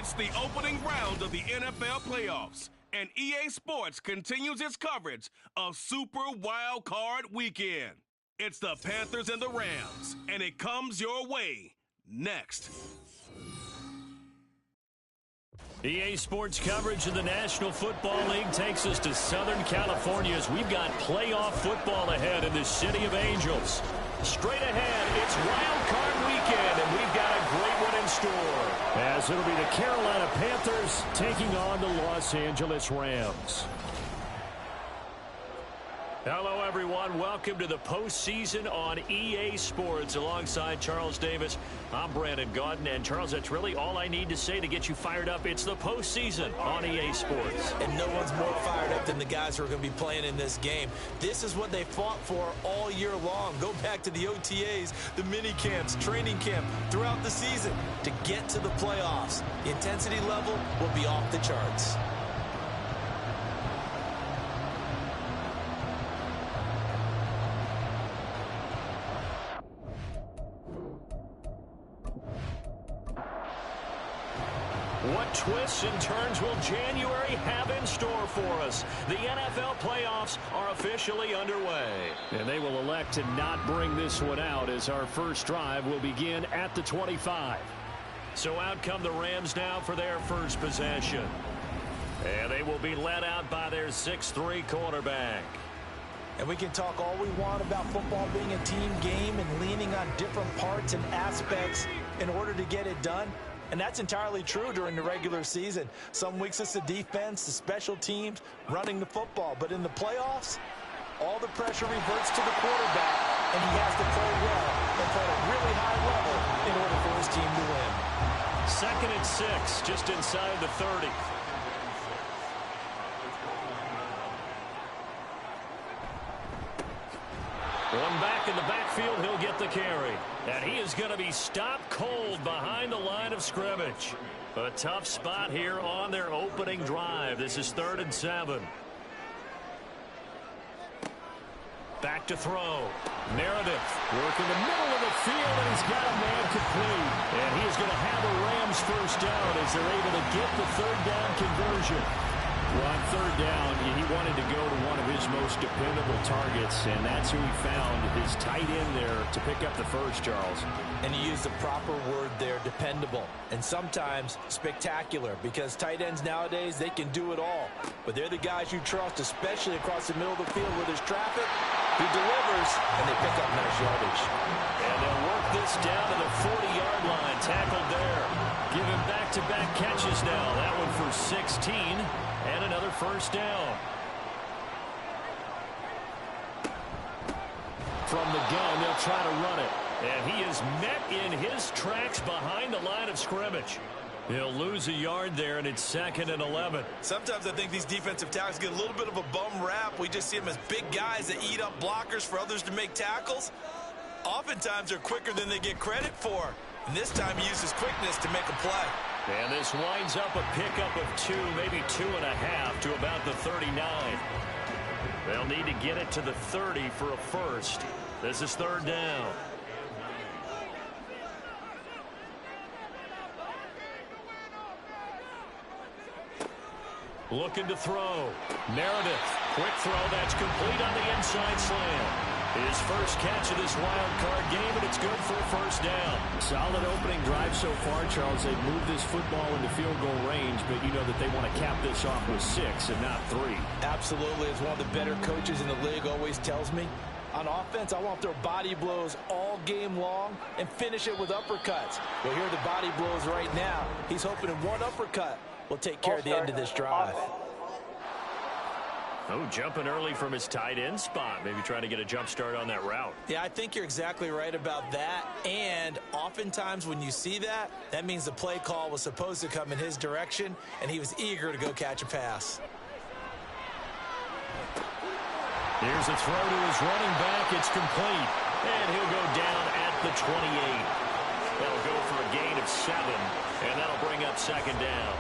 It's the opening round of the NFL playoffs, and EA Sports continues its coverage of Super Wildcard Weekend. It's the Panthers and the Rams, and it comes your way next. EA Sports coverage of the National Football League takes us to Southern California as we've got playoff football ahead in the City of Angels. Straight ahead, it's Wild Card Weekend, and we've got a great one in store. As it'll be the Carolina Panthers taking on the Los Angeles Rams. Hello, everyone. Welcome to the postseason on EA Sports. Alongside Charles Davis, I'm Brandon Gaudin. And, Charles, that's really all I need to say to get you fired up. It's the postseason on EA Sports. And no one's more fired up than the guys who are going to be playing in this game. This is what they fought for all year long. Go back to the OTAs, the mini camps, training camp, throughout the season to get to the playoffs. The intensity level will be off the charts. What twists and turns will January have in store for us? The NFL playoffs are officially underway. And they will elect to not bring this one out as our first drive will begin at the 25. So out come the Rams now for their first possession. And they will be led out by their 6'3" quarterback. And we can talk all we want about football being a team game and leaning on different parts and aspects in order to get it done. And that's entirely true during the regular season. Some weeks it's the defense, the special teams, running the football. But in the playoffs, all the pressure reverts to the quarterback, and he has to play well and play at a really high level in order for his team to win. 2nd and 6, just inside the 30. One back in the backfield, he'll get the carry. And he is going to be stopped cold behind the line of scrimmage. A tough spot here on their opening drive. This is 3rd and 7. Back to throw. Meredith working the middle of the field, and he's got a man complete. And he is going to have the Rams first down as they're able to get the 3rd down conversion. Well, on 3rd down, he wanted to go to one of his most dependable targets, and that's who he found, his tight end there, to pick up the first, Charles. And he used the proper word there, dependable, and sometimes spectacular, because tight ends nowadays, they can do it all. But they're the guys you trust, especially across the middle of the field where there's traffic. He delivers, and they pick up nice yardage. And they'll work this down to the 40-yard line, tackled there. Give him back-to-back catches now. That one for 16. And another first down. From the gun, they'll try to run it. And he is met in his tracks behind the line of scrimmage. He'll lose a yard there, and it's 2nd and 11. Sometimes I think these defensive tackles get a little bit of a bum rap. We just see them as big guys that eat up blockers for others to make tackles. Oftentimes, they're quicker than they get credit for. And this time, he uses quickness to make a play. And this winds up a pickup of 2, maybe 2.5 to about the 39. They'll need to get it to the 30 for a first. This is 3rd down. Looking to throw. Meredith, quick throw, that's complete on the inside slant. His first catch of this wild card game, and it's good for a first down. Solid opening drive so far, Charles. They've moved this football into field goal range, but you know that they want to cap this off with 6 and not 3. Absolutely. As one of the better coaches in the league always tells me, on offense, I want their body blows all game long and finish it with uppercuts. Well, here are the body blows right now. He's hoping in one uppercut will take care of the end of this drive. Oh, jumping early from his tight end spot. Maybe trying to get a jump start on that route. Yeah, I think you're exactly right about that. And oftentimes when you see that, that means the play call was supposed to come in his direction, and he was eager to go catch a pass. Here's a throw to his running back. It's complete. And he'll go down at the 28. That'll go for a gain of 7, and that'll bring up 2nd down.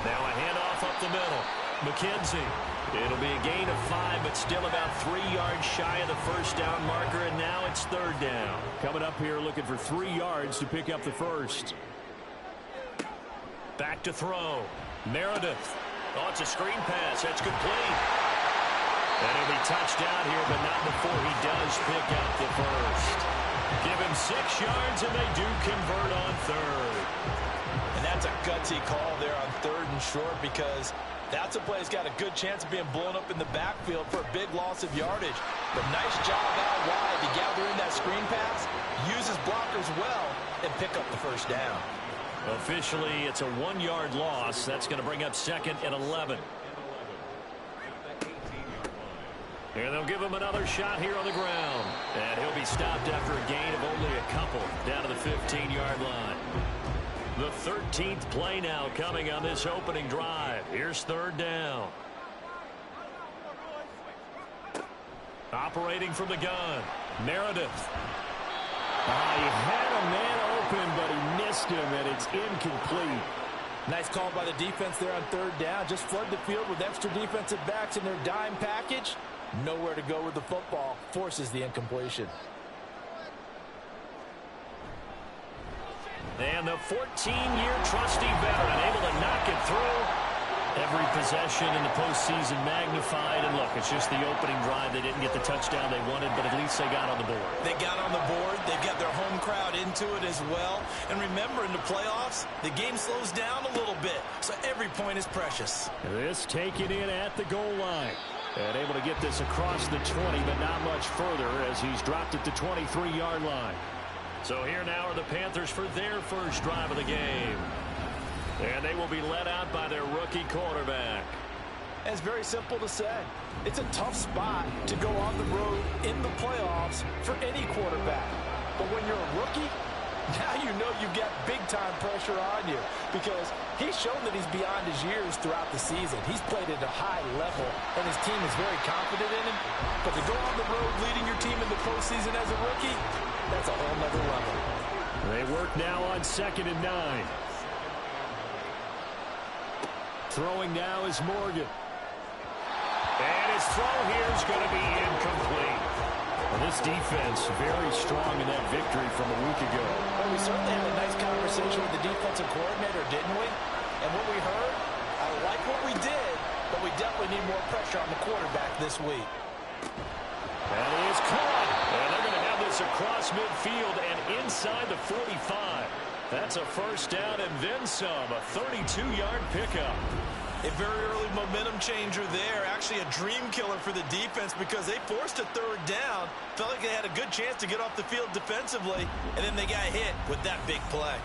Now a handoff up the middle. McKenzie It'll be a gain of 5, but still about 3 yards shy of the first down marker, and now it's third down. Coming up here looking for 3 yards to pick up the first. Back to throw. Meredith. Oh, it's a screen pass. That's complete. And he'll be touchdown here, but not before he does pick up the first. Give him 6 yards, and they do convert on third. And that's a gutsy call there on third and short, because that's a play that's got a good chance of being blown up in the backfield for a big loss of yardage. But nice job out wide to gather in that screen pass, use his blockers well, and pick up the first down. Officially, it's a 1-yard loss. That's going to bring up second and 11. And they'll give him another shot here on the ground. And he'll be stopped after a gain of only a couple down to the 15-yard line. The 13th play now coming on this opening drive. Here's third down. Operating from the gun, Meredith. He had a man open, but he missed him, and it's incomplete. Nice call by the defense there on third down. Just flood the field with extra defensive backs in their dime package. Nowhere to go with the football. Forces the incompletion. And the 14-year trusty veteran able to knock it through. Every possession in the postseason magnified. And look, it's just the opening drive. They didn't get the touchdown they wanted, but at least they got on the board. They got on the board. They've got their home crowd into it as well. And remember, in the playoffs, the game slows down a little bit. So every point is precious. This taken in at the goal line. And able to get this across the 20, but not much further as he's dropped at the 23-yard line. So here now are the Panthers for their first drive of the game. And they will be led out by their rookie quarterback. It's very simple to say. It's a tough spot to go on the road in the playoffs for any quarterback. But when you're a rookie, now you know you've got big-time pressure on you, because he's shown that he's beyond his years throughout the season. He's played at a high level, and his team is very confident in him. But to go on the road leading your team in the postseason as a rookie, that's a whole nother level. They work now on 2nd and 9. Throwing now is Morgan. And his throw here is going to be incomplete. Well, this defense very strong in that victory from a week ago. Well, we certainly had a nice conversation with the defensive coordinator, didn't we? And what we heard, I like what we did, but we definitely need more pressure on the quarterback this week. That is caught. And they're going to have this across midfield and inside the 45. That's a first down and then some. A 32-yard pickup. A very early momentum changer there. Actually a dream killer for the defense, because they forced a third down. Felt like they had a good chance to get off the field defensively, and then they got hit with that big play.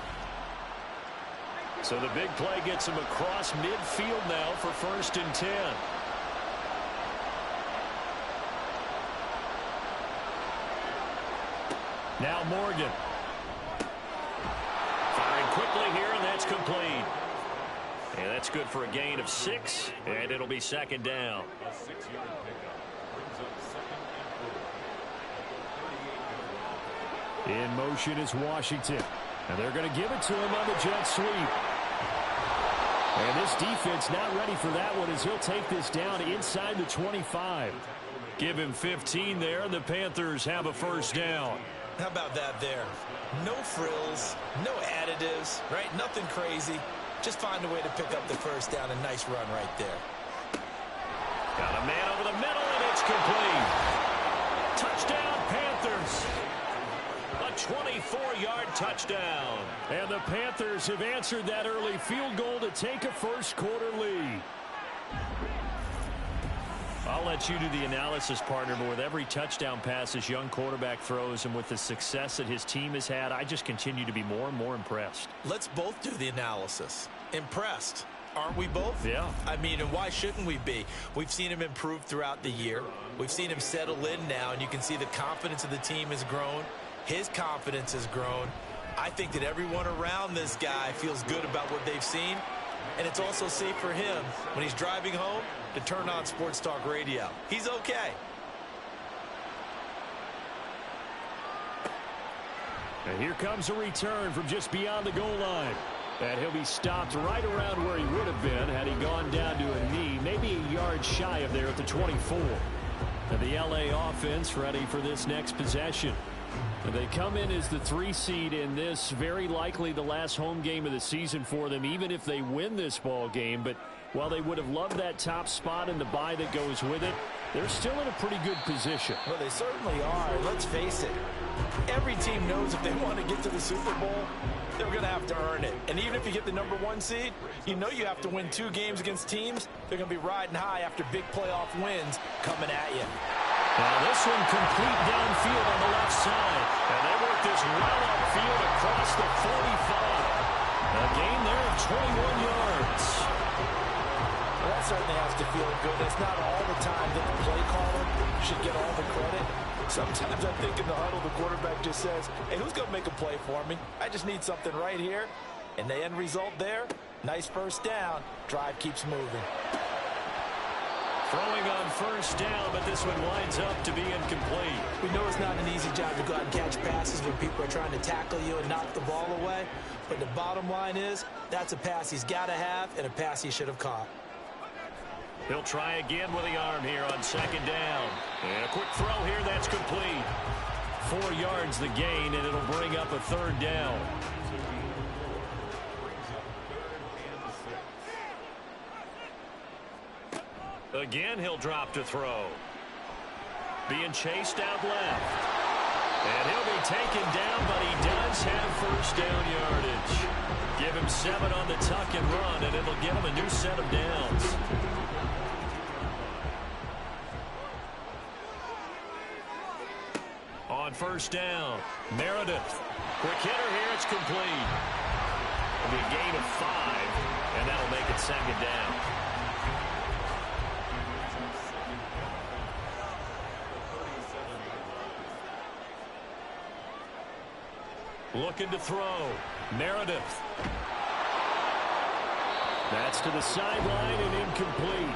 So the big play gets them across midfield now for 1st and 10. Now Morgan. Firing quickly here, and that's complete. And that's good for a gain of 6, and it'll be 2nd down. A 6-yard pickup brings up 2nd and 4. In motion is Washington. And they're going to give it to him on the jet sweep. And this defense not ready for that one, as he'll take this down inside the 25. Give him 15 there, and the Panthers have a first down. How about that there? No frills, no additives, right? Nothing crazy. Just find a way to pick up the first down. A nice run right there. Got a man over the middle, and it's complete. Touchdown, Panthers. A 24-yard touchdown. And the Panthers have answered that early field goal to take a first-quarter lead. I'll let you do the analysis, partner, but with every touchdown pass this young quarterback throws, and with the success that his team has had, I just continue to be more and more impressed. Let's both do the analysis. Impressed, aren't we both? Yeah. I mean, and why shouldn't we be? We've seen him improve throughout the year. We've seen him settle in now, and you can see the confidence of the team has grown. His confidence has grown. I think that everyone around this guy feels good about what they've seen, and it's also safe for him when he's driving home to turn on Sports Talk Radio. He's okay. And here comes a return from just beyond the goal line. And he'll be stopped right around where he would have been had he gone down to a knee, maybe a yard shy of there at the 24. And the LA offense ready for this next possession. And they come in as the 3 seed in this, very likely the last home game of the season for them, even if they win this ball game. But while they would have loved that top spot and the bye that goes with it, they're still in a pretty good position. Well, they certainly are. Let's face it. Every team knows if they want to get to the Super Bowl, they're going to have to earn it. And even if you get the #1 seed, you know you have to win 2 games against teams. They're going to be riding high after big playoff wins coming at you. Now this one complete downfield on the left side. And they work this well upfield across the 45. A gain there of 21 yards. Well, that certainly has to feel good. It's not all the time that the play caller should get all the credit. Sometimes I think in the huddle, the quarterback just says, hey, who's going to make a play for me? I just need something right here. And the end result there, nice first down. Drive keeps moving. Throwing on first down, but this one winds up to be incomplete. We know it's not an easy job to go out and catch passes when people are trying to tackle you and knock the ball away. But the bottom line is, that's a pass he's got to have and a pass he should have caught. He'll try again with the arm here on second down. And a quick throw here, that's complete. 4 yards the gain, and it'll bring up a third down. Again, he'll drop to throw. Being chased out left. And he'll be taken down, but he does have first down yardage. Give him 7 on the tuck and run, and it'll give him a new set of downs. On first down, Meredith. Quick hitter here, it's complete. It'll be a gain of 5, and that'll make it second down. Looking to throw. Meredith. That's to the sideline and incomplete.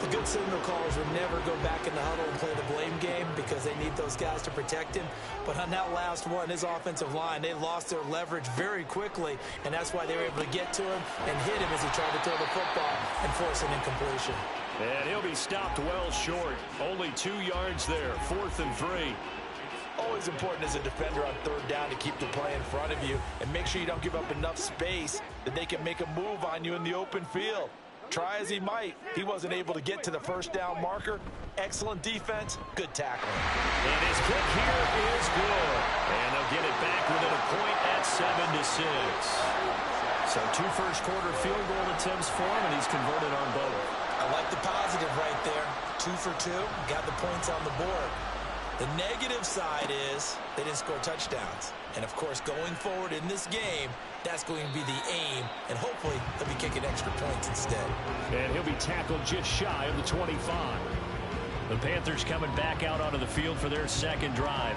The good signal callers would never go back in the huddle and play the blame game because they need those guys to protect him. But on that last one, his offensive line, they lost their leverage very quickly, and that's why they were able to get to him and hit him as he tried to throw the football and force an incompletion. And he'll be stopped well short. Only 2 yards there, 4th and 3. Always important as a defender on third down to keep the play in front of you and make sure you don't give up enough space that they can make a move on you in the open field. Try as he might, he wasn't able to get to the first down marker. Excellent defense, good tackling. And his kick here is good. And they'll get it back within a point at 7-6. So 2 first-quarter field goal attempts for him, and he's converted on both. I like the positive right there. 2 for 2, got the points on the board. The negative side is they didn't score touchdowns. And, of course, going forward in this game, that's going to be the aim. And hopefully they'll be kicking extra points instead. And he'll be tackled just shy of the 25. The Panthers coming back out onto the field for their second drive.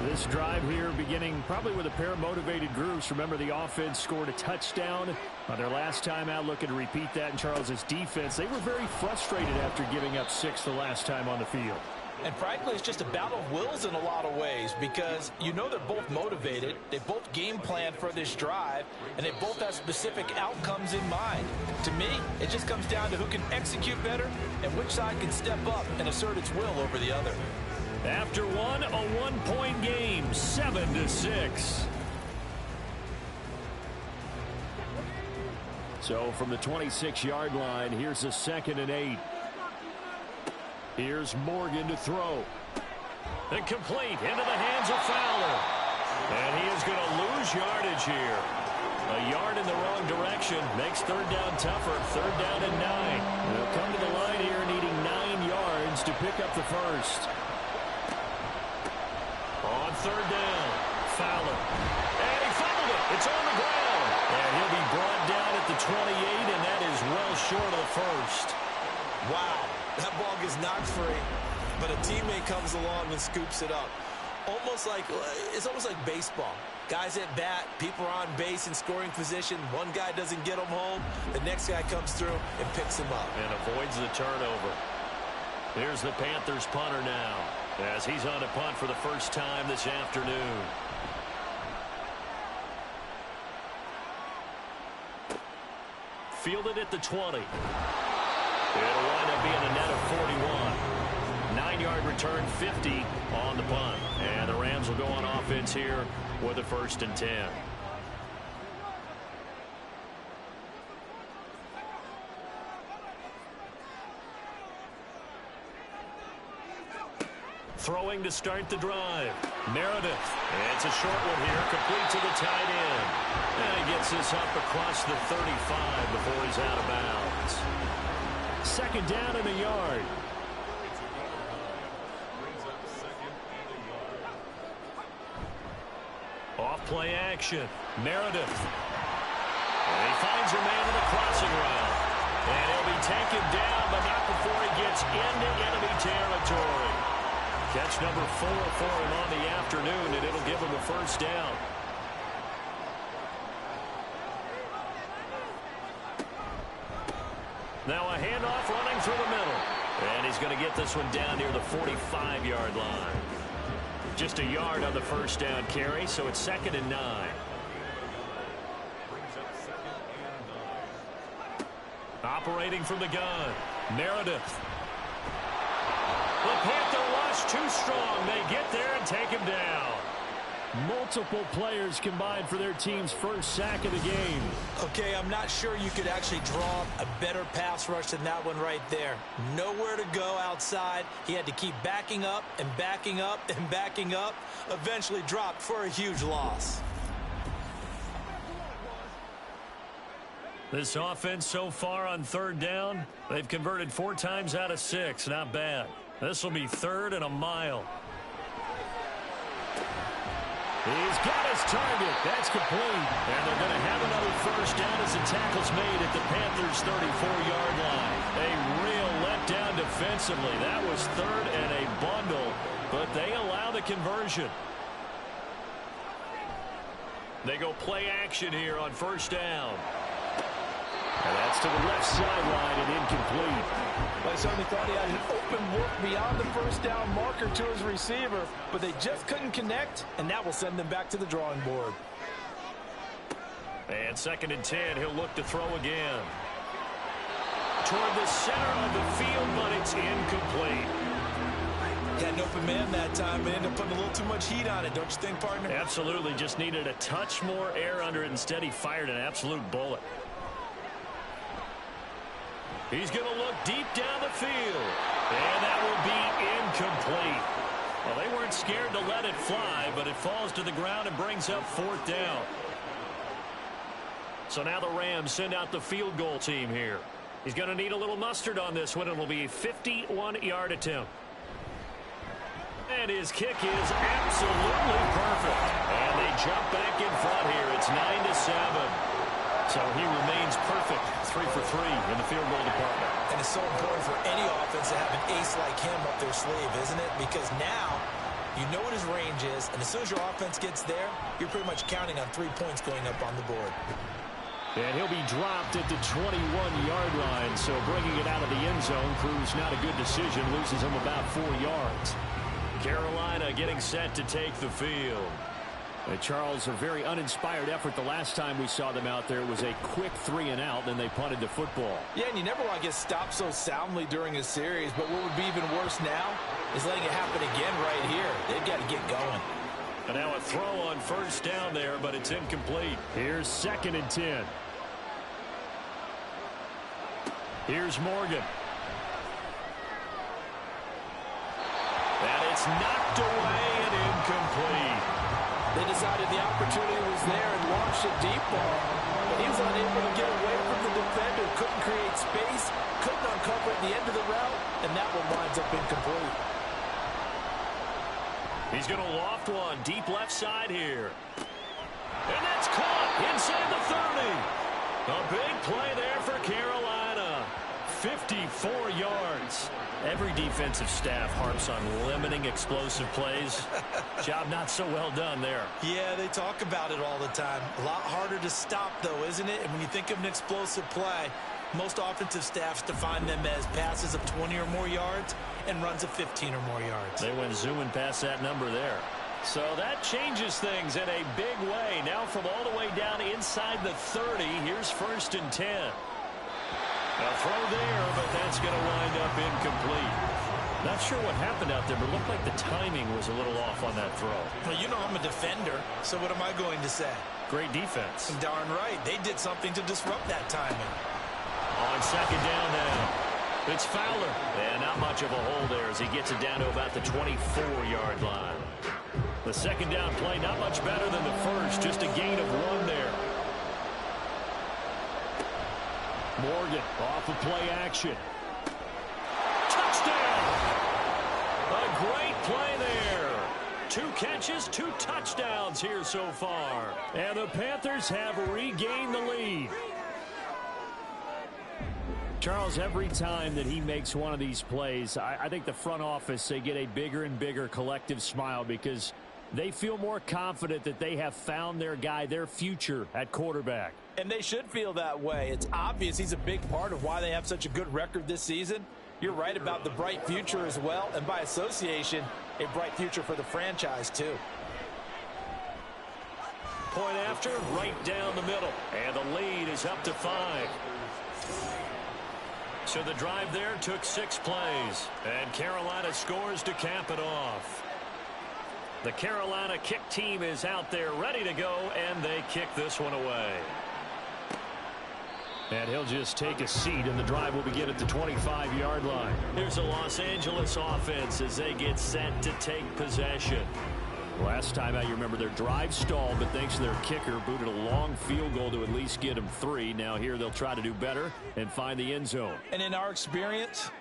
This drive here beginning probably with a pair of motivated groups. Remember, the offense scored a touchdown on their last time out, looking to repeat that in Charles's defense. They were very frustrated after giving up 6 the last time on the field. And frankly, it's just a battle of wills in a lot of ways because you know they're both motivated, they both game plan for this drive, and they both have specific outcomes in mind. To me, it just comes down to who can execute better and which side can step up and assert its will over the other. After one, a 1-point game, 7-6. So from the 26-yard line, here's a 2nd and 8. Here's Morgan to throw. Incomplete into the hands of Fowler. And he is going to lose yardage here. A yard in the wrong direction makes third down tougher. 3rd down and 9. They'll come to the line here needing 9 yards to pick up the first. On 3rd down, Fowler. And he fumbled it. It's on the ground. And he'll be brought down at the 28, and that is well short of the first. Wow. That ball gets knocked free, but a teammate comes along and scoops it up. It's almost like baseball. Guys at bat, people are on base in scoring position. One guy doesn't get him home. The next guy comes through and picks him up. And avoids the turnover. Here's the Panthers punter now, as he's on to punt for the first time this afternoon. Fielded at the 20. It'll wind up being a net of 41. 9-yard return, 50 on the punt. And the Rams will go on offense here with a 1st and 10. Throwing to start the drive. Meredith. It's a short one here, complete to the tight end. And he gets this up across the 35 before he's out of bounds. 2nd down and a yard. Off play action. Meredith. And he finds her man in the crossing route. And he'll be taken down, but not before he gets into enemy territory. Catch number 4 for him on the afternoon, and it'll give him a 1st down. Now a handoff running through the middle. And he's going to get this one down near the 45-yard line. Just a yard on the 1st down carry, so it's 2nd and 9. Operating from the gun, Meredith. The Panther rush too strong. They get there and take him down. Multiple players combined for their team's 1st sack of the game. Okay, I'm not sure you could actually draw a better pass rush than that one right there. Nowhere to go outside. He had to keep backing up and backing up and backing up. Eventually dropped for a huge loss. This offense so far on 3rd down, they've converted 4 times out of 6. Not bad. This will be 3rd and a mile. He's got his target. That's complete. And they're going to have another 1st down as the tackle's made at the Panthers' 34-yard line. A real letdown defensively. That was 3rd and a bundle, but they allow the conversion. They go play action here on 1st down. And that's to the left sideline and incomplete. Well, I certainly thought he had an open look beyond the 1st down marker to his receiver, but they just couldn't connect, and that will send them back to the drawing board. And 2nd and 10, he'll look to throw again. Toward the center of the field, but it's incomplete. He had an open man that time, but ended up putting a little too much heat on it, don't you think, partner? Absolutely, just needed a touch more air under it. Instead, he fired an absolute bullet. He's going to look deep down the field. And that will be incomplete. Well, they weren't scared to let it fly, but it falls to the ground and brings up 4th down. So now the Rams send out the field goal team here. He's going to need a little mustard on this one. It will be a 51-yard attempt. And his kick is absolutely perfect. And they jump back in front here. It's 9-7. So he remains perfect, 3 for 3 in the field goal department. And it's so important for any offense to have an ace like him up their sleeve, isn't it? Because now you know what his range is, and as soon as your offense gets there, you're pretty much counting on 3 points going up on the board. And he'll be dropped at the 21-yard line, so bringing it out of the end zone proves not a good decision, loses him about 4 yards. Carolina getting set to take the field. Charles, a very uninspired effort the last time we saw them out there. It was a quick 3 and out, then they punted the football. Yeah, and you never want to get stopped so soundly during a series, but what would be even worse now is letting it happen again right here. They've got to get going. And now a throw on 1st down there, but it's incomplete. Here's 2nd and 10. Here's Morgan. And it's knocked away and incomplete. They decided the opportunity was there and launched a deep ball, but he was unable to get away from the defender, couldn't create space, couldn't uncover at the end of the route, and that one winds up incomplete. He's going to loft one deep left side here. And that's caught inside the 30. A big play there for Carolina. 54 yards. Every defensive staff harps on limiting explosive plays. Job not so well done there. Yeah, they talk about it all the time. A lot harder to stop, though, isn't it? And when you think of an explosive play, most offensive staffs define them as passes of 20 or more yards and runs of 15 or more yards. They went zooming past that number there. So that changes things in a big way. Now from all the way down inside the 30, here's 1st and 10. A throw there, but that's going to wind up incomplete. Not sure what happened out there, but it looked like the timing was a little off on that throw. Well, you know I'm a defender, so what am I going to say? Great defense. Darn right. They did something to disrupt that timing. On second down now, it's Fowler. And not much of a hole there as he gets it down to about the 24-yard line. The second down play, not much better than the first, just a gain of 1 there. Morgan off of play action. Touchdown! A great play there. 2 catches, 2 touchdowns here so far. And the Panthers have regained the lead. Charles, every time that he makes one of these plays, I think the front office, they get a bigger and bigger collective smile because they feel more confident that they have found their guy, their future at quarterback. And they should feel that way. It's obvious he's a big part of why they have such a good record this season. You're right about the bright future as well, and by association, a bright future for the franchise too. Point after, right down the middle. And the lead is up to 5. So the drive there took 6 plays. And Carolina scores to cap it off. The Carolina kick team is out there ready to go, and they kick this one away. And he'll just take a seat, and the drive will begin at the 25-yard line. Here's a Los Angeles offense as they get set to take possession. Last time out, you remember their drive stalled, but thanks to their kicker, booted a long field goal to at least get them 3. Now here they'll try to do better and find the end zone. And in our experience,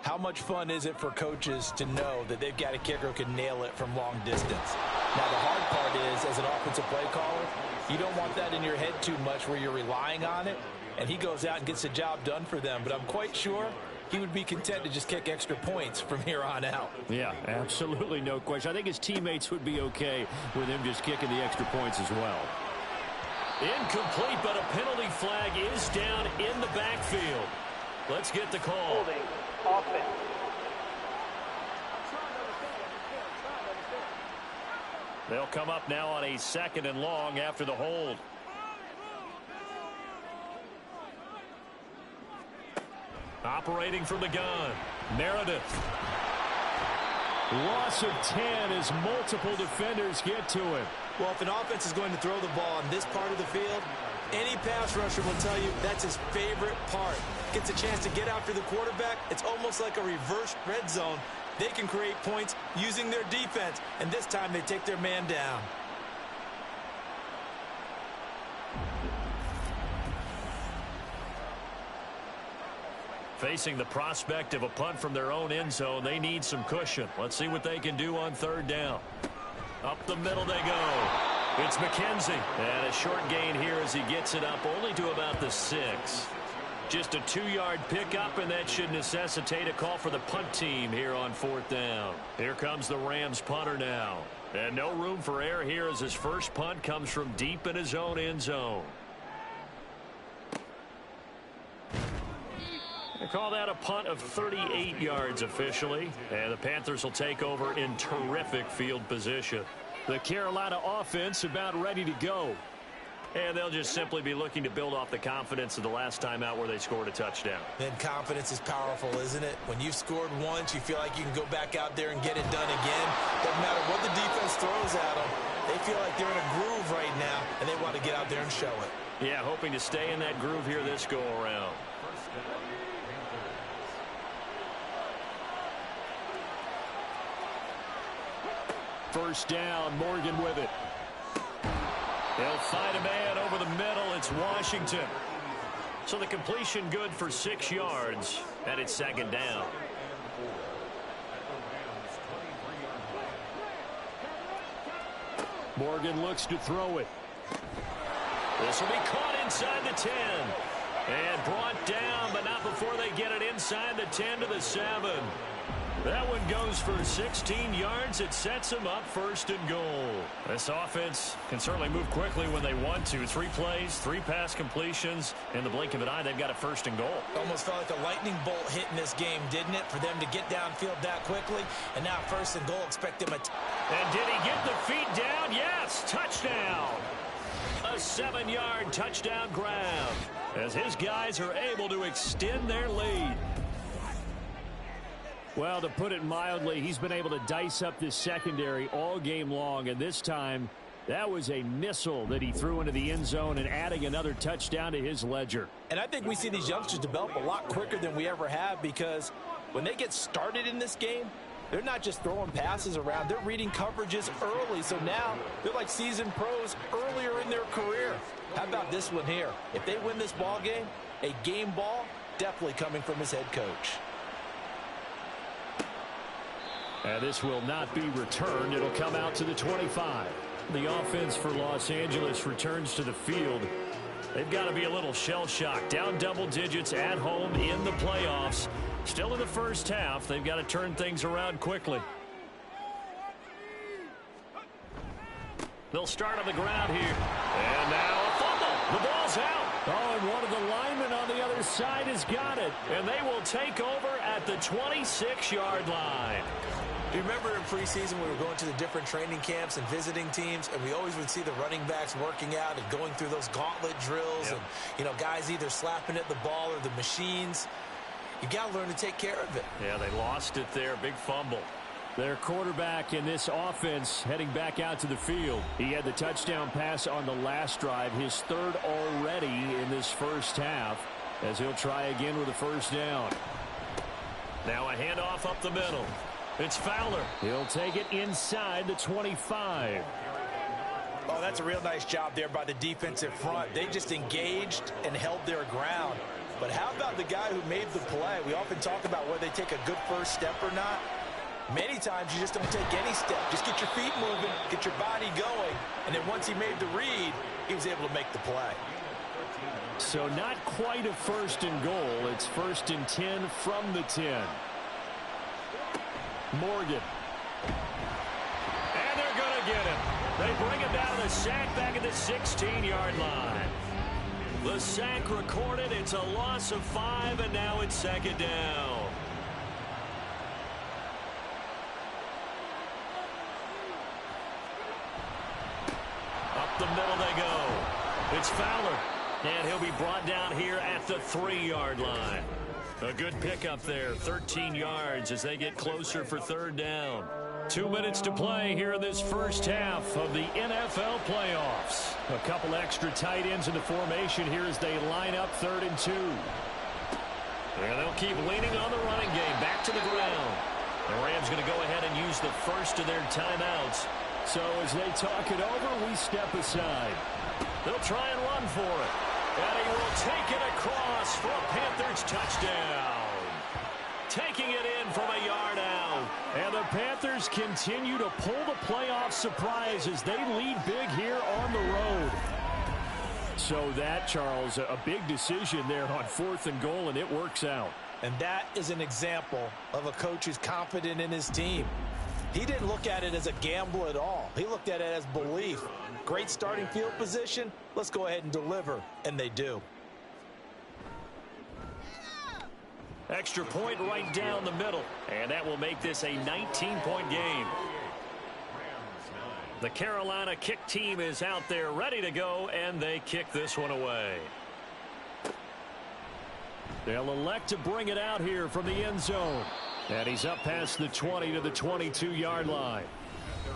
how much fun is it for coaches to know that they've got a kicker who can nail it from long distance? Now, the hard part is, as an offensive play caller, you don't want that in your head too much where you're relying on it, and he goes out and gets the job done for them. But I'm quite sure he would be content to just kick extra points from here on out. Yeah, absolutely no question. I think his teammates would be okay with him just kicking the extra points as well. Incomplete, but a penalty flag is down in the backfield. Let's get the call. Holding, offense. They'll come up now on a 2nd and long after the hold. Operating from the gun, Meredith. Loss of 10 as multiple defenders get to him. Well, if an offense is going to throw the ball on this part of the field, any pass rusher will tell you that's his favorite part. Gets a chance to get after the quarterback. It's almost like a reverse red zone. They can create points using their defense, and this time they take their man down. Facing the prospect of a punt from their own end zone, they need some cushion. Let's see what they can do on 3rd down. Up the middle they go. It's McKenzie. And a short gain here as he gets it up only to about the 6. Just a 2-yard pickup, and that should necessitate a call for the punt team here on 4th down. Here comes the Rams punter now. And no room for error here as his first punt comes from deep in his own end zone. They call that a punt of 38 yards officially, and the Panthers will take over in terrific field position. The Carolina offense about ready to go, and they'll just simply be looking to build off the confidence of the last time out where they scored a touchdown. Then confidence is powerful, isn't it? When you've scored once, you feel like you can go back out there and get it done again. Doesn't matter what the defense throws at them. They feel like they're in a groove right now, and they want to get out there and show it. Yeah, hoping to stay in that groove here this go-around. First down, Morgan with it. They'll find a man over the middle. It's Washington. So the completion good for 6 yards, and it's 2nd down. Morgan looks to throw it. This will be caught inside the 10. And brought down, but not before they get it inside the 10 to the 7. That one goes for 16 yards. It sets them up 1st and goal. This offense can certainly move quickly when they want to. 3 plays, 3 pass completions. In the blink of an eye, they've got a 1st and goal. Almost felt like a lightning bolt hit in this game, didn't it? For them to get downfield that quickly. And now 1st and goal, expect them to... And did he get the feet down? Yes, touchdown. A 7-yard touchdown grab. as his guys are able to extend their lead. Well, to put it mildly, he's been able to dice up this secondary all game long, and this time that was a missile that he threw into the end zone and adding another touchdown to his ledger. And I think we see these youngsters develop a lot quicker than we ever have, because when they get started in this game, they're not just throwing passes around. They're reading coverages early. So now they're like seasoned pros earlier in their career. How about this one here? If they win this ball game, a game ball definitely coming from his head coach. And this will not be returned. It'll come out to the 25. The offense for Los Angeles returns to the field. They've got to be a little shell-shocked. Down double digits at home in the playoffs. Still in the first half. They've got to turn things around quickly. They'll start on the ground here. And now a fumble. The ball's out. Oh, and one of the linemen on the other side has got it. And they will take over at the 26-yard line. Do you remember in preseason we were going to the different training camps and visiting teams, and we always would see the running backs working out and going through those gauntlet drills, and, you know, guys either slapping at the ball or the machines. You got to learn to take care of it. Yeah, they lost it there. Big fumble. Their quarterback in this offense heading back out to the field. He had the touchdown pass on the last drive, his third already in this first half, as he'll try again with a first down. Now a handoff up the middle. It's Fowler. He'll take it inside the 25. Oh, that's a real nice job there by the defensive front. They just engaged and held their ground. But how about the guy who made the play? We often talk about whether they take a good first step or not. Many times you just don't take any step. Just get your feet moving, get your body going. And then once he made the read, he was able to make the play. So not quite a first and goal. It's first and 10 from the 10. Morgan. And they're going to get him. They bring him down to the sack back at the 16-yard line. The sack recorded. It's a loss of 5, and now it's second down. Up the middle they go. It's Fowler. And he'll be brought down here at the 3-yard line. A good pickup there, 13 yards as they get closer for third down. 2 minutes to play here in this first half of the NFL playoffs. A couple extra tight ends in the formation here as they line up 3rd and 2. And they'll keep leaning on the running game. Back to the ground. The Rams going to go ahead and use the first of their timeouts. So as they talk it over, we step aside. They'll try and run for it. And he will take it across for a Panthers touchdown. Taking it in from a yard out. And the Panthers continue to pull the playoff surprise as they lead big here on the road. So that, Charles, a big decision there on 4th and goal, and it works out. And that is an example of a coach who's confident in his team. He didn't look at it as a gamble at all. He looked at it as belief. Great starting field position. Let's go ahead and deliver. And they do. Extra point right down the middle. And that will make this a 19-point game. The Carolina kick team is out there ready to go, and they kick this one away. They'll elect to bring it out here from the end zone. And he's up past the 20 to the 22-yard line.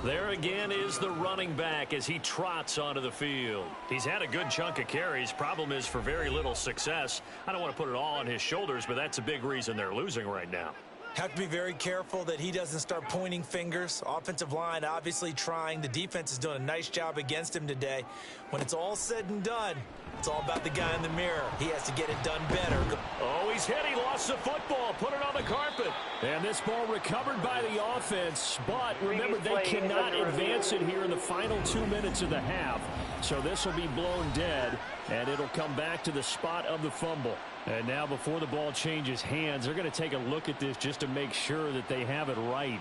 There again is the running back as he trots onto the field. He's had a good chunk of carries. Problem is for very little success. I don't want to put it all on his shoulders, but that's a big reason they're losing right now. Have to be very careful that he doesn't start pointing fingers. Offensive line obviously trying. The defense is doing a nice job against him today. When it's all said and done, it's all about the guy in the mirror. He has to get it done better. Oh, he's hit. He lost the football. Put it on the carpet. And this ball recovered by the offense. But remember, they cannot advance it here in the final 2 minutes of the half. So this will be blown dead, and it'll come back to the spot of the fumble. And now before the ball changes hands, they're going to take a look at this just to make sure that they have it right.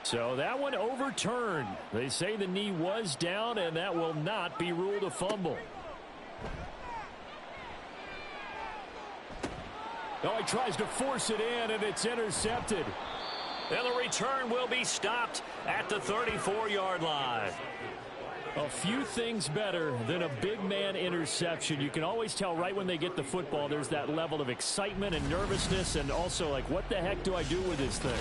So that one overturned. They say the knee was down, and that will not be ruled a fumble. Oh, he tries to force it in, and it's intercepted. And the return will be stopped at the 34-yard line. A few things better than a big man interception. You can always tell right when they get the football, there's that level of excitement and nervousness, and also like, what the heck do I do with this thing?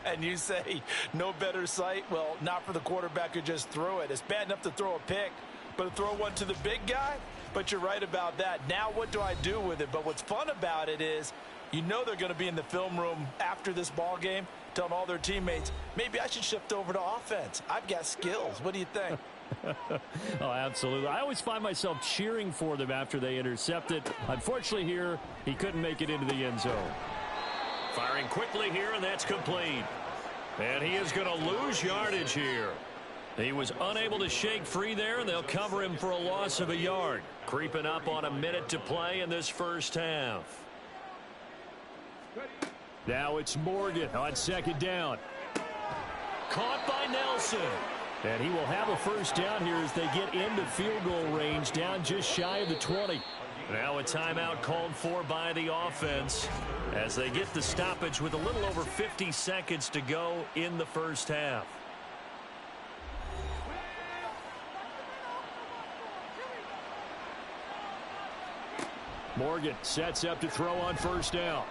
And you say no better sight? Well, not for the quarterback who just threw it. It's bad enough to throw a pick, but to throw one to the big guy? But you're right about that. Now what do I do with it? But what's fun about it is, you know they're going to be in the film room after this ball game telling all their teammates, maybe I should shift over to offense. I've got skills. What do you think? Oh, absolutely. I always find myself cheering for them after they intercept it. Unfortunately here, he couldn't make it into the end zone. Firing quickly here, and that's complete. And he is going to lose yardage here. He was unable to shake free there, and they'll cover him for a loss of a yard. Creeping up on a minute to play in this first half. Now it's Morgan on second down. Caught by Nelson. And he will have a first down here as they get into field goal range, down just shy of the 20. Now a timeout called for by the offense as they get the stoppage with a little over 50 seconds to go in the first half. Morgan sets up to throw on first down.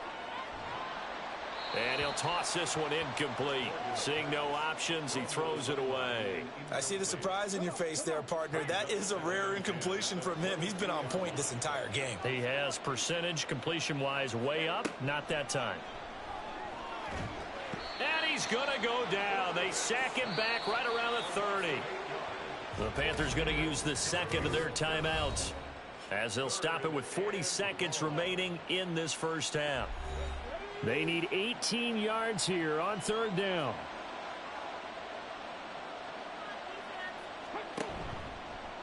And he'll toss this one incomplete. Seeing no options, he throws it away. I see the surprise in your face there, partner. That is a rare incompletion from him. He's been on point this entire game. He has percentage completion-wise way up. Not that time. And he's going to go down. They sack him back right around the 30. The Panthers going to use the second of their timeouts as they'll stop it with 40 seconds remaining in this first half. They need 18 yards here on third down.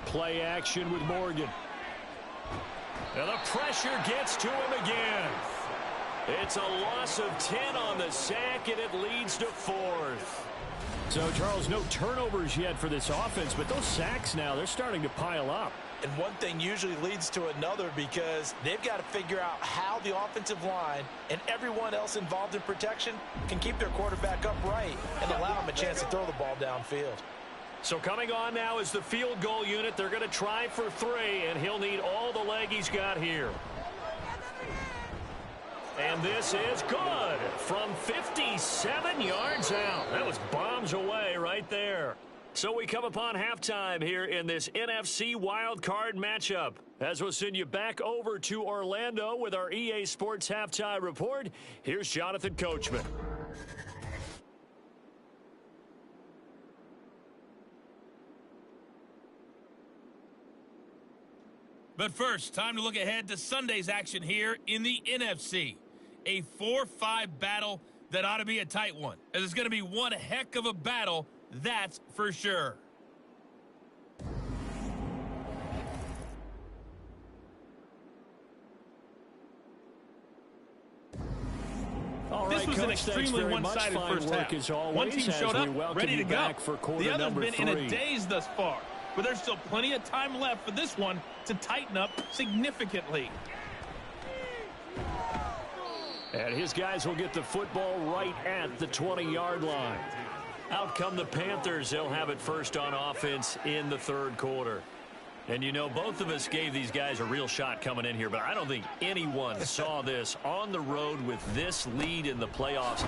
Play action with Morgan. And the pressure gets to him again. It's a loss of 10 on the sack, and it leads to fourth. So, Charles, no turnovers yet for this offense, but those sacks now, they're starting to pile up. And one thing usually leads to another because they've got to figure out how the offensive line and everyone else involved in protection can keep their quarterback upright and allow him a chance to throw the ball downfield. So coming on now is the field goal unit. They're going to try for 3, and he'll need all the leg he's got here. And this is good from 57 yards out. That was bombs away right there. So we come upon halftime here in this NFC Wildcard matchup. As we'll send you back over to Orlando with our EA Sports Halftime Report, here's Jonathan Coachman. But first, time to look ahead to Sunday's action here in the NFC. A 4-5 battle that ought to be a tight one, as it's going to be one heck of a battle, that's for sure. This was an extremely one-sided first half. One team showed up, ready to go. The other's been in a daze thus far, but there's still plenty of time left for this one to tighten up significantly. And his guys will get the football right at the 20-yard line. Out come the Panthers. They'll have it first on offense in the third quarter. And, you know, both of us gave these guys a real shot coming in here, but I don't think anyone saw this on the road with this lead in the playoffs.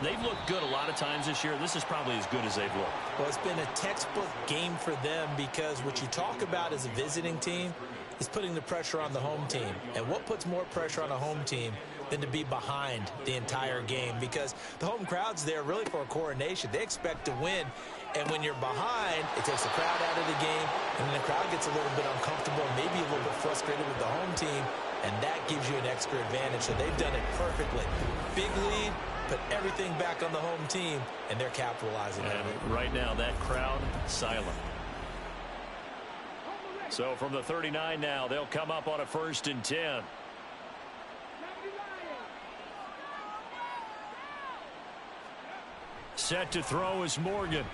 They've looked good a lot of times this year. This is probably as good as they've looked. Well, it's been a textbook game for them because what you talk about as a visiting team is putting the pressure on the home team. And what puts more pressure on a home team than to be behind the entire game? Because the home crowd's there really for a coronation. They expect to win. And when you're behind, it takes the crowd out of the game, and then the crowd gets a little bit uncomfortable, maybe a little bit frustrated with the home team, and that gives you an extra advantage. So they've done it perfectly. Big lead, put everything back on the home team, and they're capitalizing on it. Right now, that crowd, silent. So from the 39 now, they'll come up on a 1st and 10. Set to throw is Morgan.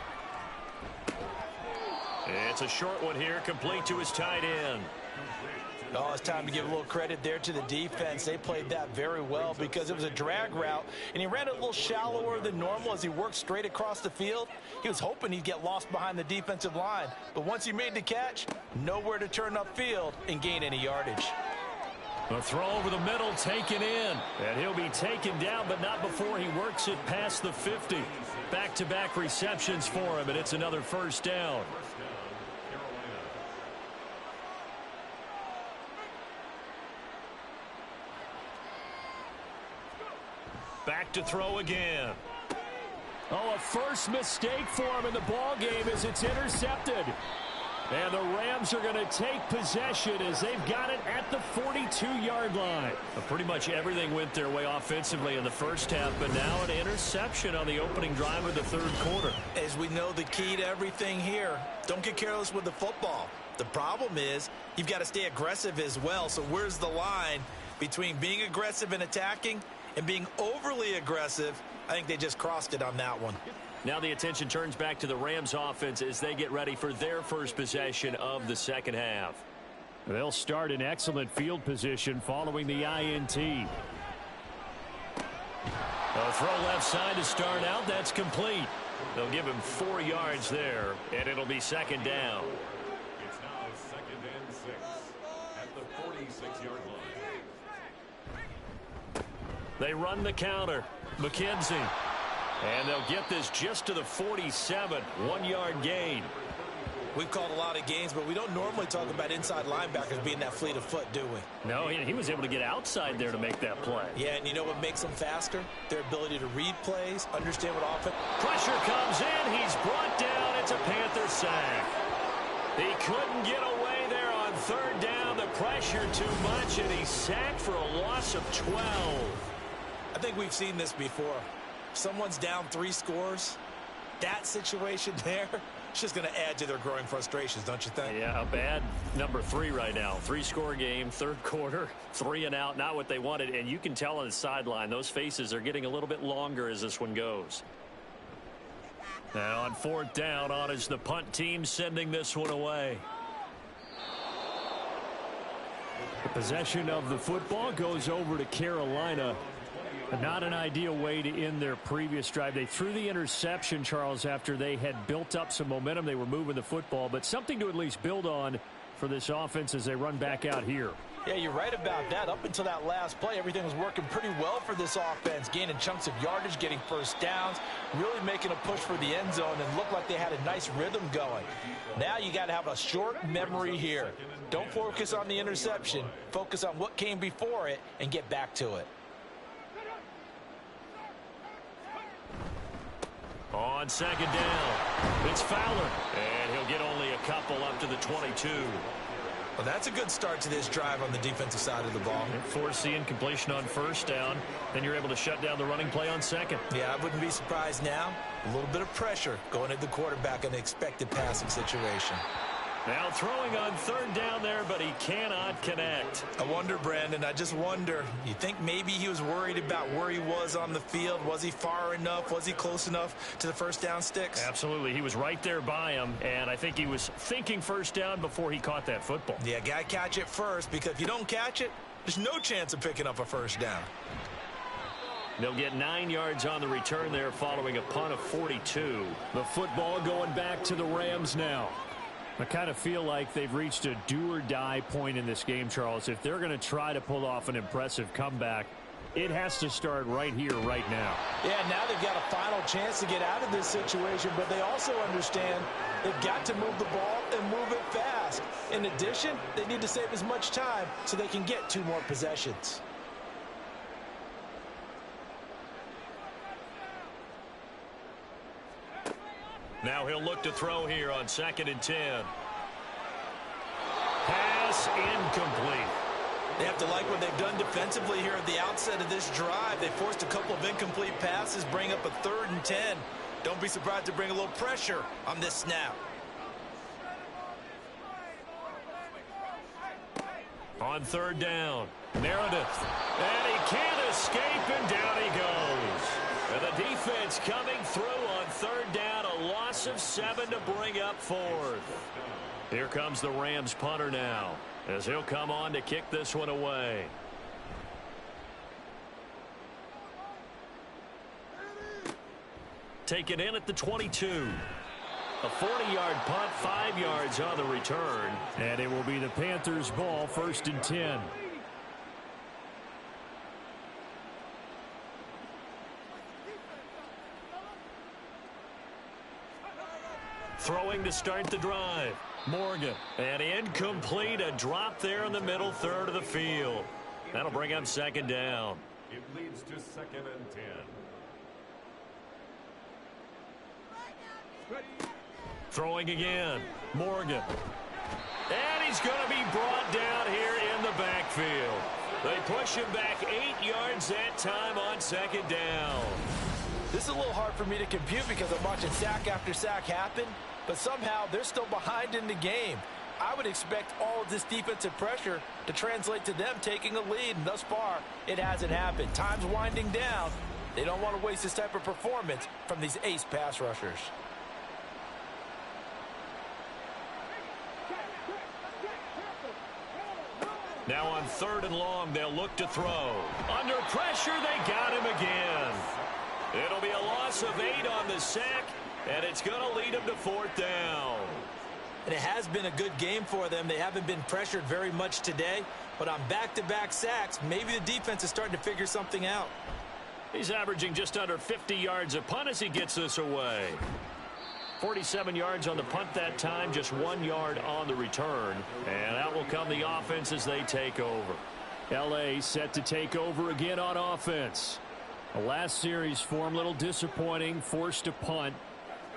It's a short one here, complete to his tight end. Oh, it's time to give a little credit there to the defense. They played that very well because it was a drag route, and he ran it a little shallower than normal as he worked straight across the field. He was hoping he'd get lost behind the defensive line, but once he made the catch, nowhere to turn upfield and gain any yardage. A throw over the middle taken in, and he'll be taken down, but not before he works it past the 50. Back-to-back receptions for him, and it's another first down. Back to throw again. Oh, a first mistake for him in the ball game as it's intercepted. And the Rams are going to take possession as they've got it at the 42-yard line. But pretty much everything went their way offensively in the first half, but now an interception on the opening drive of the third quarter. As we know, the key to everything here, don't get careless with the football. The problem is you've got to stay aggressive as well. So where's the line between being aggressive and attacking and being overly aggressive? I think they just crossed it on that one. Now the attention turns back to the Rams offense as they get ready for their first possession of the second half. They'll start in excellent field position following the INT. A throw left side to start out. That's complete. They'll give him 4 yards there, and it'll be second down. It's now 2nd and 6 at the 46-yard line. They run the counter. McKenzie. And they'll get this just to the 47. 1-yard gain. We've called a lot of games, but we don't normally talk about inside linebackers being that fleet of foot, do we? No, he was able to get outside there to make that play. Yeah, and you know what makes them faster? Their ability to read plays, understand what offense. Pressure comes in. He's brought down. It's a Panther sack. He couldn't get away there on third down. The pressure too much, and he's sacked for a loss of 12. I think we've seen this before. Someone's down 3 scores. That situation there, it's just going to add to their growing frustrations, don't you think? Yeah, a bad number 3 right now. 3-score game, third quarter, 3 and out, not what they wanted. And you can tell on the sideline, those faces are getting a little bit longer as this one goes. Now on fourth down, on is the punt team sending this one away. The possession of the football goes over to Carolina. Not an ideal way to end their previous drive. They threw the interception, Charles, after they had built up some momentum. They were moving the football, but something to at least build on for this offense as they run back out here. Yeah, you're right about that. Up until that last play, everything was working pretty well for this offense, gaining chunks of yardage, getting first downs, really making a push for the end zone, and looked like they had a nice rhythm going. Now you got to have a short memory here. Don't focus on the interception. Focus on what came before it and get back to it. On second down, it's Fowler, and he'll get only a couple up to the 22. Well, that's a good start to this drive on the defensive side of the ball. Force the incompletion on first down, then you're able to shut down the running play on second. Yeah, I wouldn't be surprised now. A little bit of pressure going at the quarterback in an expected passing situation. Now throwing on third down there, but he cannot connect. I wonder, Brandon, I just wonder, you think maybe he was worried about where he was on the field? Was he far enough? Was he close enough to the first down sticks? Absolutely. He was right there by him, and I think he was thinking first down before he caught that football. Yeah, got to catch it first, because if you don't catch it, there's no chance of picking up a first down. They'll get 9 yards on the return there following a punt of 42. The football going back to the Rams now. I kind of feel like they've reached a do-or-die point in this game, Charles. If they're going to try to pull off an impressive comeback, it has to start right here, right now. Yeah, now they've got a final chance to get out of this situation, but they also understand they've got to move the ball and move it fast. In addition, they need to save as much time so they can get 2 more possessions. Now he'll look to throw here on 2nd and 10. Pass incomplete. They have to like what they've done defensively here at the outset of this drive. They forced a couple of incomplete passes, bring up a 3rd and 10. Don't be surprised to bring a little pressure on this snap. On third down, Meredith. And he can't escape, and down he goes. And the defense coming through on third down, a loss of 7 to bring up 4th. Here comes the Rams punter now. as he'll come on to kick this one away. Taken in at the 22. A 40-yard punt, 5 yards on the return. And it will be the Panthers' ball, 1st and 10. Throwing to start the drive. Morgan. And incomplete. A drop there in the middle third of the field. That'll bring up 2nd down. It leads to 2nd and 10. Throwing again. Morgan. And he's going to be brought down here in the backfield. They push him back 8 yards that time on 2nd down. This is a little hard for me to compute because I'm watching sack after sack happen, but somehow they're still behind in the game. I would expect all of this defensive pressure to translate to them taking a lead, and thus far, it hasn't happened. Time's winding down. They don't want to waste this type of performance from these ace pass rushers. Now on 3rd and long, they'll look to throw. Under pressure, they got him again. It'll be a loss of 8 on the sack, and it's going to lead them to 4th down. And it has been a good game for them. They haven't been pressured very much today, but on back-to-back sacks, maybe the defense is starting to figure something out. He's averaging just under 50 yards a punt as he gets this away. 47 yards on the punt that time, just 1 yard on the return. And out will come the offense as they take over. L.A. set to take over again on offense. The last series for him, a little disappointing, forced a punt.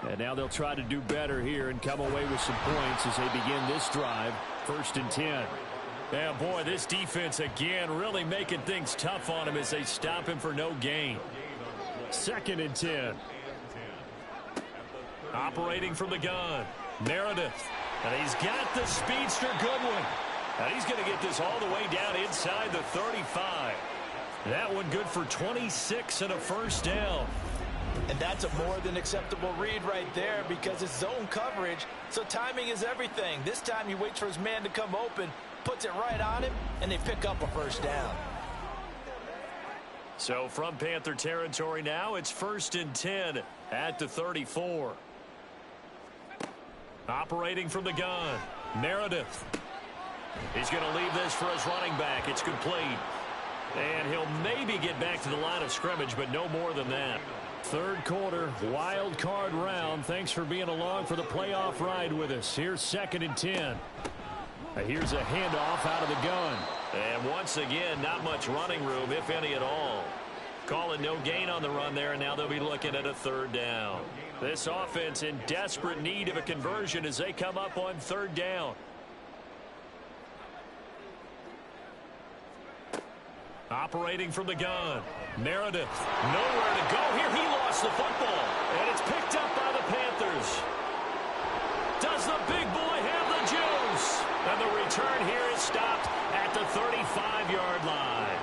And now they'll try to do better here and come away with some points as they begin this drive. 1st and 10. Yeah, boy, this defense again really making things tough on him as they stop him for no gain. 2nd and 10. Operating from the gun, Meredith. And he's got the speedster Goodwin. And he's going to get this all the way down inside the 35. That one good for 26 and a 1st down. And that's a more than acceptable read right there because it's zone coverage, so timing is everything. This time he waits for his man to come open, puts it right on him, and they pick up a 1st down. So from Panther territory now, it's 1st and 10 at the 34. Operating from the gun, Meredith. He's going to leave this for his running back. It's complete. And he'll maybe get back to the line of scrimmage, but no more than that. 3rd quarter, wild card round. Thanks for being along for the playoff ride with us. Here's 2nd and 10. Here's a handoff out of the gun. And once again, not much running room, if any at all. Calling no gain on the run there, and now they'll be looking at a 3rd down. This offense in desperate need of a conversion as they come up on 3rd down. Operating from the gun, Meredith. Nowhere to go here. He lost the football, and it's picked up by the Panthers. Does the big boy have the juice? And the return here is stopped at the 35-yard line.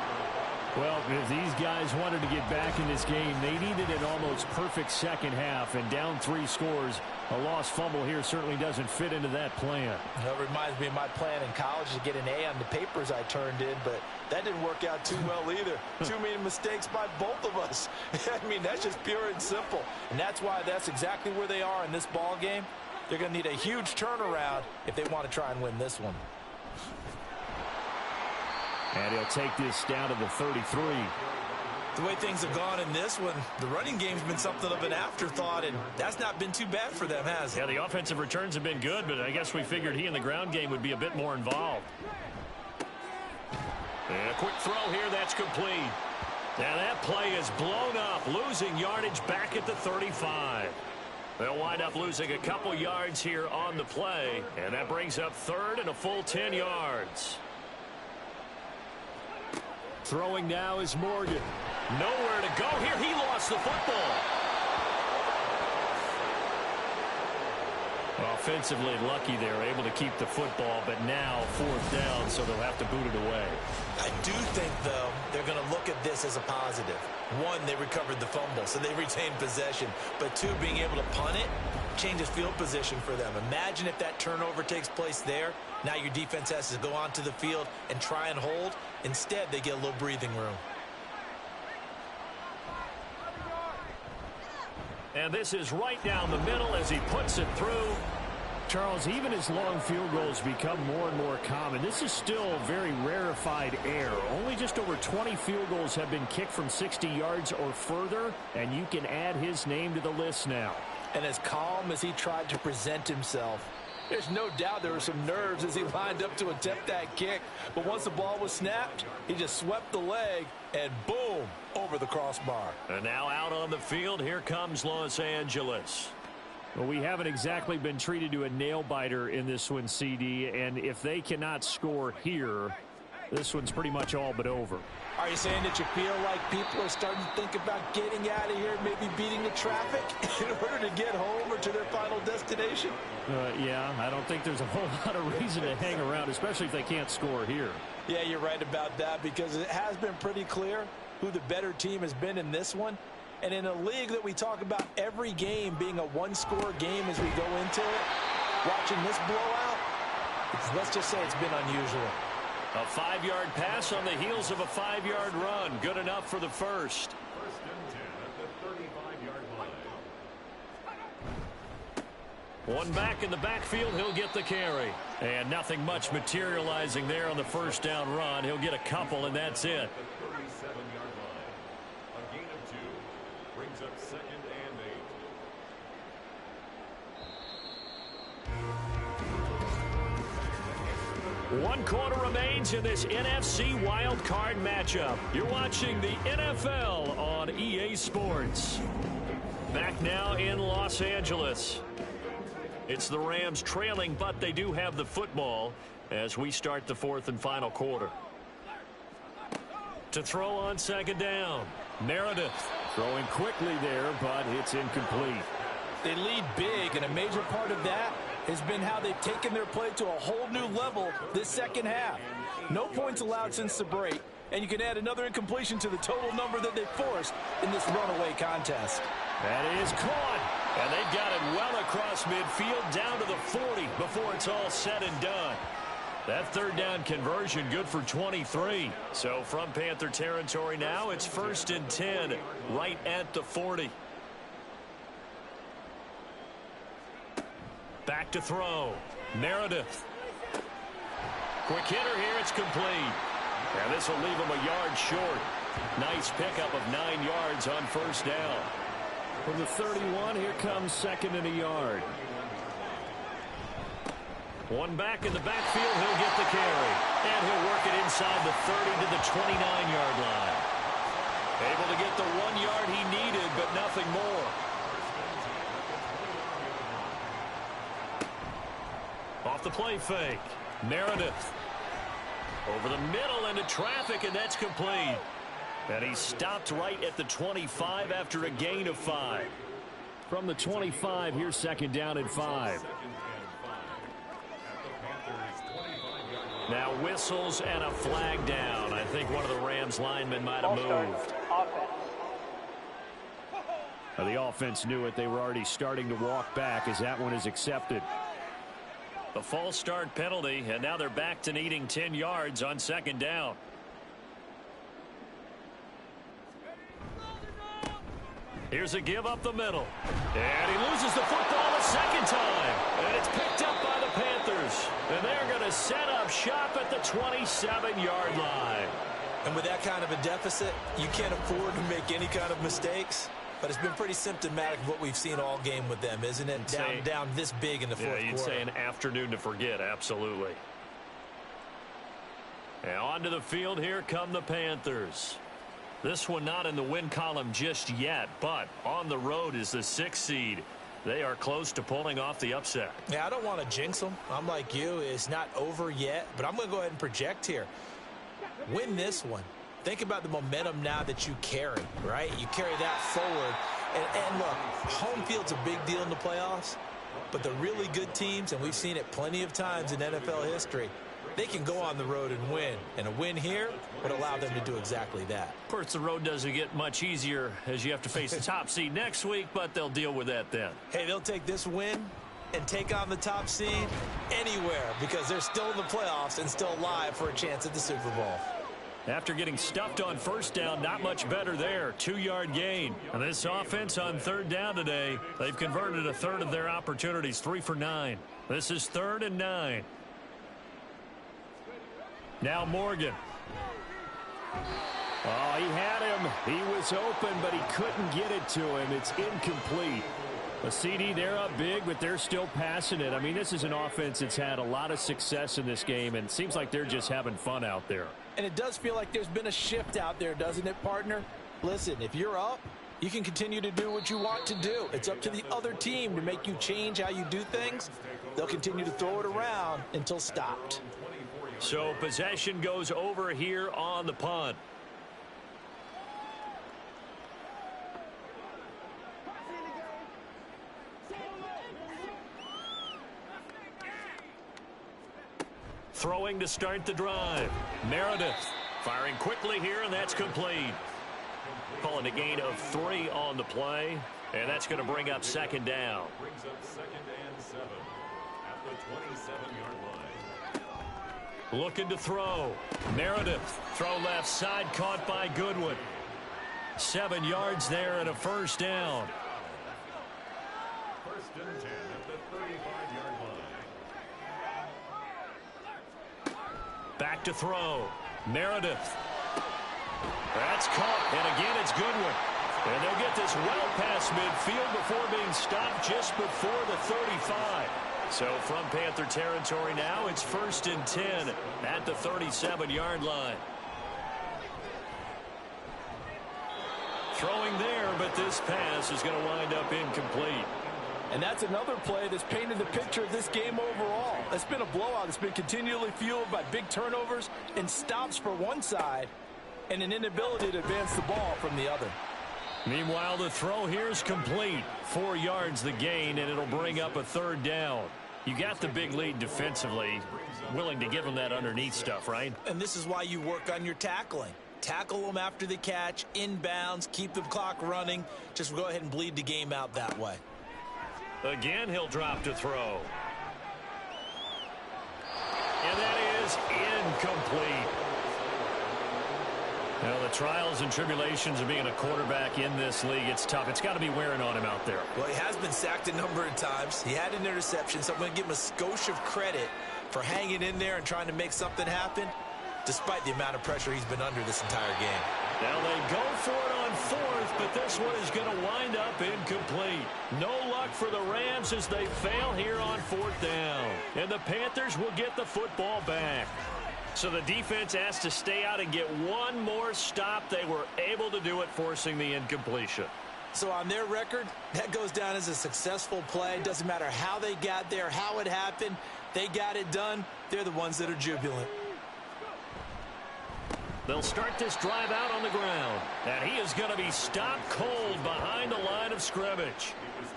Well, if these guys wanted to get back in this game, they needed an almost perfect second half, and down 3 scores. A lost fumble here certainly doesn't fit into that plan. It reminds me of my plan in college to get an A on the papers I turned in, but that didn't work out too well either. Too many mistakes by both of us. I mean, that's just pure and simple. And that's why that's exactly where they are in this ball game. They're going to need a huge turnaround if they want to try and win this one. And he'll take this down to the 33. The way things have gone in this one, the running game's been something of an afterthought, and that's not been too bad for them, has it? Yeah, the offensive returns have been good, but I guess we figured he in the ground game would be a bit more involved. And a quick throw here, that's complete. Now that play is blown up, losing yardage back at the 35. They'll wind up losing a couple yards here on the play, and that brings up 3rd and a full 10 yards. Throwing now is Morgan. Nowhere to go here. He lost the football. Offensively lucky they're able to keep the football, but now 4th down, so they'll have to boot it away. I do think, though, they're going to look at this as a positive. One, they recovered the fumble, so they retained possession. But two, being able to punt it changes field position for them. Imagine if that turnover takes place there. Now your defense has to go onto the field and try and hold. Instead, they get a little breathing room. And this is right down the middle as he puts it through. Charles, even as long field goals become more and more common, this is still very rarefied air. Only just over 20 field goals have been kicked from 60 yards or further, and you can add his name to the list now. And as calm as he tried to present himself, there's no doubt there were some nerves as he lined up to attempt that kick. But once the ball was snapped, he just swept the leg and boom, over the crossbar. And now out on the field, here comes Los Angeles. Well, we haven't exactly been treated to a nail-biter in this one, CD, and if they cannot score here, this one's pretty much all but over. Are you saying that you feel like people are starting to think about getting out of here, maybe beating the traffic in order to get home or to their final destination? Yeah, I don't think there's a whole lot of reason to hang around, especially if they can't score here. Yeah, you're right about that, because it has been pretty clear who the better team has been in this one. And in a league that we talk about every game being a one-score game as we go into it, watching this blowout, let's just say it's been unusual. A 5-yard pass on the heels of a 5-yard run. Good enough for the first. 1st and 10 at the 35-yard line. One back in the backfield, he'll get the carry. And nothing much materializing there on the 1st down run. He'll get a couple, and that's it. The 37-yard line. A gain of 2 brings up 2nd and 8. 1 quarter remains in this NFC Wildcard matchup. You're watching the NFL on EA Sports. Back now in Los Angeles. It's the Rams trailing, but they do have the football as we start the 4th and final quarter. To throw on 2nd down, Meredith. Throwing quickly there, but it's incomplete. They lead big, and a major part of that has been how they've taken their play to a whole new level this second half. No points allowed since the break, and you can add another incompletion to the total number that they forced in this runaway contest. That is caught, and they've got it well across midfield down to the 40 before it's all said and done. That 3rd down conversion good for 23. So from Panther territory now, it's 1st and 10 right at the 40. Back to throw. Meredith. Quick hitter here. It's complete. And this will leave him a yard short. Nice pickup of 9 yards on 1st down. From the 31, here comes 2nd and a yard. One back in the backfield. He'll get the carry. And he'll work it inside the 30 to the 29-yard line. Able to get the 1 yard he needed, but nothing more. Off the play fake. Meredith. Over the middle into traffic, and that's complete. And he stopped right at the 25 after a gain of 5. From the 25, here's 2nd down and 5. Now whistles and a flag down. I think one of the Rams linemen might have moved. The offense knew it. They were already starting to walk back as that one is accepted. A false start penalty, and now they're back to needing 10 yards on 2nd down. Here's a give up the middle. And he loses the football a 2nd time. And it's picked up by the Panthers. And they're going to set up shop at the 27-yard line. And with that kind of a deficit, you can't afford to make any kind of mistakes. But it's been pretty symptomatic of what we've seen all game with them, isn't it? Down this big in the 4th quarter. Yeah, you'd say an afternoon to forget, absolutely. And onto the field, here come the Panthers. This one not in the win column just yet, but on the road is the 6th seed. They are close to pulling off the upset. Yeah, I don't want to jinx them. I'm like you. It's not over yet, but I'm going to go ahead and project here. Win this one. Think about the momentum now that you carry, right? You carry that forward. And look, home field's a big deal in the playoffs. But the really good teams, and we've seen it plenty of times in NFL history, they can go on the road and win. And a win here would allow them to do exactly that. Of course, the road doesn't get much easier as you have to face the top seed next week, but they'll deal with that then. Hey, they'll take this win and take on the top seed anywhere because they're still in the playoffs and still alive for a chance at the Super Bowl. After getting stuffed on first down, not much better there. 2-yard gain. And this offense on third down today, they've converted a third of their opportunities, 3 for 9. This is 3rd and 9. Now Morgan. Oh, he had him. He was open, but he couldn't get it to him. It's incomplete. A CD, they're up big, but they're still passing it. I mean, this is an offense that's had a lot of success in this game, and it seems like they're just having fun out there. And it does feel like there's been a shift out there, doesn't it, partner? Listen, if you're up, you can continue to do what you want to do. It's up to the other team to make you change how you do things. They'll continue to throw it around until stopped. So possession goes over here on the punt. Throwing to start the drive. Meredith firing quickly here, and that's complete. Calling a gain of 3 on the play, and that's going to bring up 2nd down. Brings up 2nd and 7 at the 27-yard line. Looking to throw. Meredith, throw left side, caught by Goodwin. 7 yards there and a first down. 1st and 10 at the 35-yard line. Back to throw. Meredith. That's caught, and again it's Goodwin. And they'll get this well past midfield before being stopped just before the 35. So from Panther territory now, it's 1st and 10 at the 37-yard line. Throwing there, but this pass is going to wind up incomplete. And that's another play that's painted the picture of this game overall. It's been a blowout. It's been continually fueled by big turnovers and stops for one side and an inability to advance the ball from the other. Meanwhile, the throw here is complete. 4 yards the gain, and it'll bring up a 3rd down. You got the big lead defensively. Willing to give them that underneath stuff, right? And this is why you work on your tackling. Tackle them after the catch, inbounds, keep the clock running. Just go ahead and bleed the game out that way. Again, he'll drop to throw. And that is incomplete. Now, the trials and tribulations of being a quarterback in this league, it's tough. It's got to be wearing on him out there. Well, he has been sacked a number of times. He had an interception, so I'm going to give him a skosh of credit for hanging in there and trying to make something happen, despite the amount of pressure he's been under this entire game. Now they go for it on 4th, but this one is going to wind up incomplete. No luck for the Rams as they fail here on 4th down. And the Panthers will get the football back. So the defense has to stay out and get one more stop. They were able to do it, forcing the incompletion. So on their record, that goes down as a successful play. Doesn't matter how they got there, how it happened. They got it done. They're the ones that are jubilant. They'll start this drive out on the ground. And he is going to be stopped cold behind the line of scrimmage.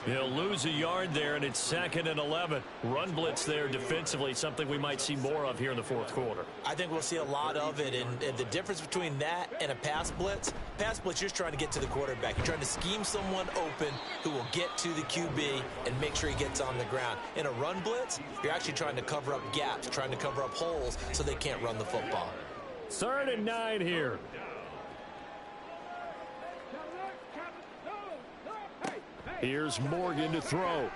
He'll lose a yard there, and it's 2nd and 11. Run blitz there defensively, something we might see more of here in the 4th quarter. I think we'll see a lot of it, and the difference between that and a pass blitz, you're just trying to get to the quarterback. You're trying to scheme someone open who will get to the QB and make sure he gets on the ground. In a run blitz, you're actually trying to cover up gaps, trying to cover up holes so they can't run the football. 3rd and 9 here. Here's Morgan to throw.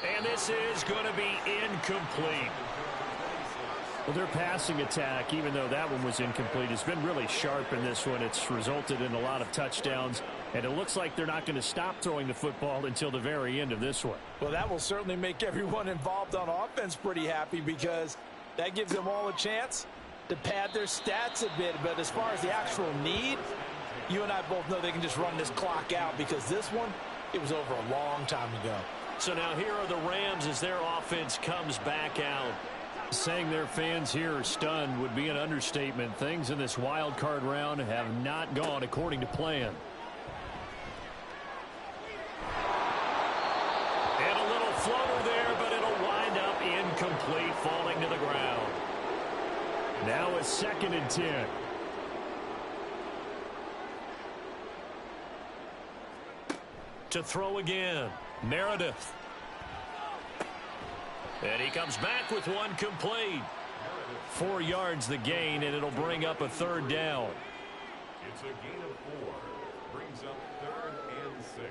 And this is going to be incomplete. Well, their passing attack, even though that one was incomplete, has been really sharp in this one. It's resulted in a lot of touchdowns, and it looks like they're not going to stop throwing the football until the very end of this one. Well, that will certainly make everyone involved on offense pretty happy because that gives them all a chance to pad their stats a bit. But as far as the actual need, you and I both know they can just run this clock out because this one, it was over a long time ago. So now here are the Rams as their offense comes back out. Saying their fans here are stunned would be an understatement. Things in this wild card round have not gone according to plan. And a little floater there, but it'll wind up incomplete, falling to the ground. Now a 2nd and 10. To throw again, Meredith. And he comes back with one complete. 4 yards the gain, and it'll bring up a 3rd down. It's a gain of 4. Brings up 3rd and 6.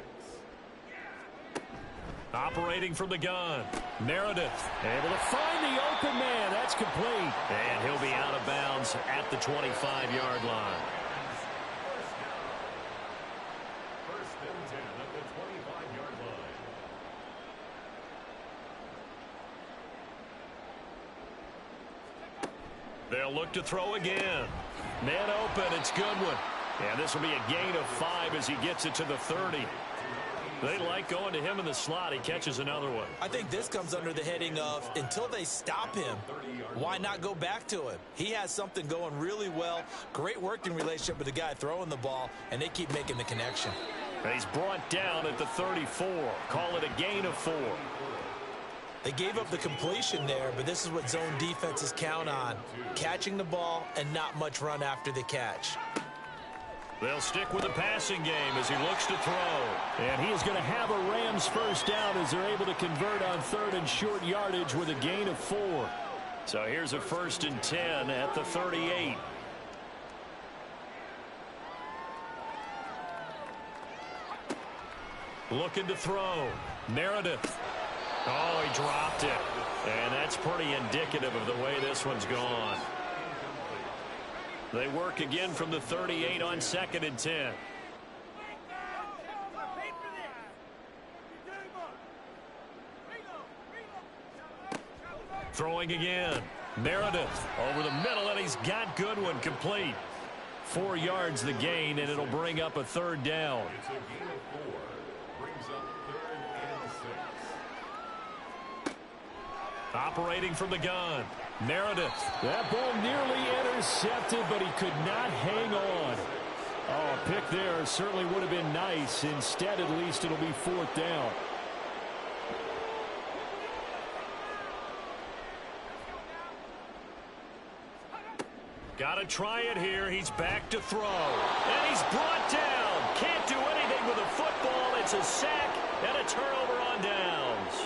Operating from the gun, Meredith. Able to find the open man. That's complete. And he'll be out of bounds at the 25-yard line. First and 10 at the 25-yard line. They'll look to throw again. Man open, it's Goodwin. And this will be a gain of 5 as he gets it to the 30. They like going to him in the slot. He catches another one. I think this comes under the heading of until they stop him, why not go back to him? He has something going really well. Great working relationship with the guy throwing the ball, and they keep making the connection. And he's brought down at the 34. Call it a gain of 4. They gave up the completion there, but this is what zone defenses count on. Catching the ball and not much run after the catch. They'll stick with the passing game as he looks to throw. And he is going to have a Rams first down as they're able to convert on 3rd and short yardage with a gain of 4. So here's a 1st and 10 at the 38. Looking to throw. Meredith. Oh, he dropped it. And that's pretty indicative of the way this one's gone. They work again from the 38 on 2nd and 10. Throwing again. Meredith over the middle, and he's got Goodwin complete. 4 yards the gain, and it'll bring up a 3rd down. It's a gain of 4. Brings up 3rd and 6. Operating from the gun, Meredith. That ball nearly intercepted, but he could not hang on. Oh, a pick there certainly would have been nice. Instead, at least, it'll be 4th down. Got to try it here. He's back to throw. And he's brought down. Can't do anything with a football. It's a sack and a turnover on downs.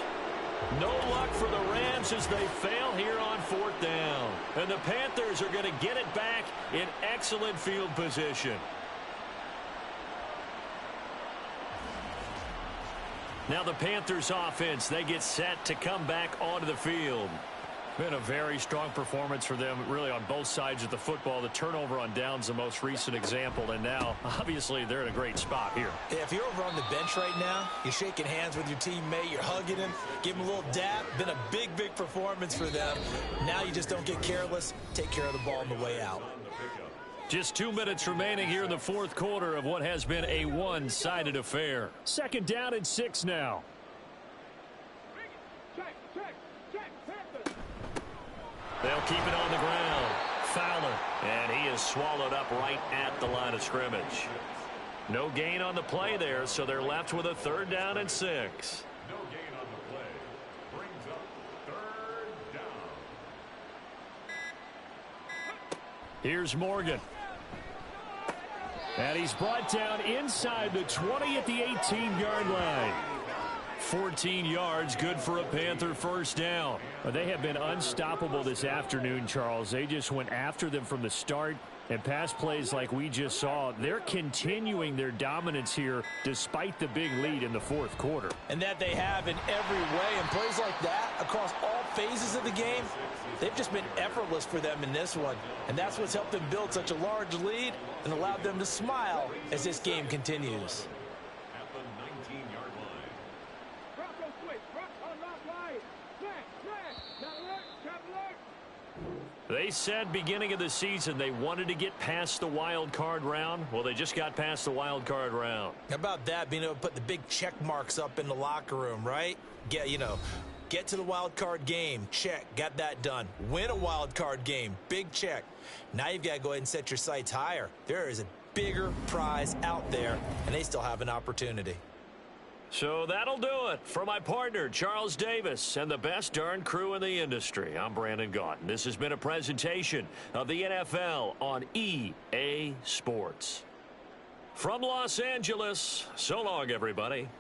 No luck for the Rams as they fail here on 4th down. And the Panthers are going to get it back in excellent field position. Now the Panthers offense, they get set to come back onto the field. Been a very strong performance for them, really, on both sides of the football. The turnover on downs, the most recent example, and now, obviously, they're in a great spot here. Yeah, if you're over on the bench right now, you're shaking hands with your teammate, you're hugging him, give him a little dap. Been a big, big performance for them. Now you just don't get careless. Take care of the ball on the way out. Just 2 minutes remaining here in the 4th quarter of what has been a one-sided affair. 2nd down and 6 now. They'll keep it on the ground. Fowler. And he is swallowed up right at the line of scrimmage. No gain on the play there, so they're left with a 3rd down and 6. No gain on the play. Brings up 3rd down. Here's Morgan. And he's brought down inside the 20 at the 18-yard line. 14 yards, good for a Panther first down. They have been unstoppable this afternoon, Charles. They just went after them from the start, and pass plays like we just saw, they're continuing their dominance here despite the big lead in the 4th quarter. And that they have in every way, and plays like that across all phases of the game, they've just been effortless for them in this one. And that's what's helped them build such a large lead and allowed them to smile as this game continues. At the 19-yard line. They said beginning of the season they wanted to get past the wild card round. Well, they just got past the wild card round. How about that, being able to put the big check marks up in the locker room, right? Get to the wild card game, check, got that done. Win a wild card game, big check. Now you've got to go ahead and set your sights higher. There is a bigger prize out there, and they still have an opportunity. So that'll do it. For my partner, Charles Davis, and the best darn crew in the industry, I'm Brandon Gaudin. This has been a presentation of the NFL on EA Sports. From Los Angeles, so long, everybody.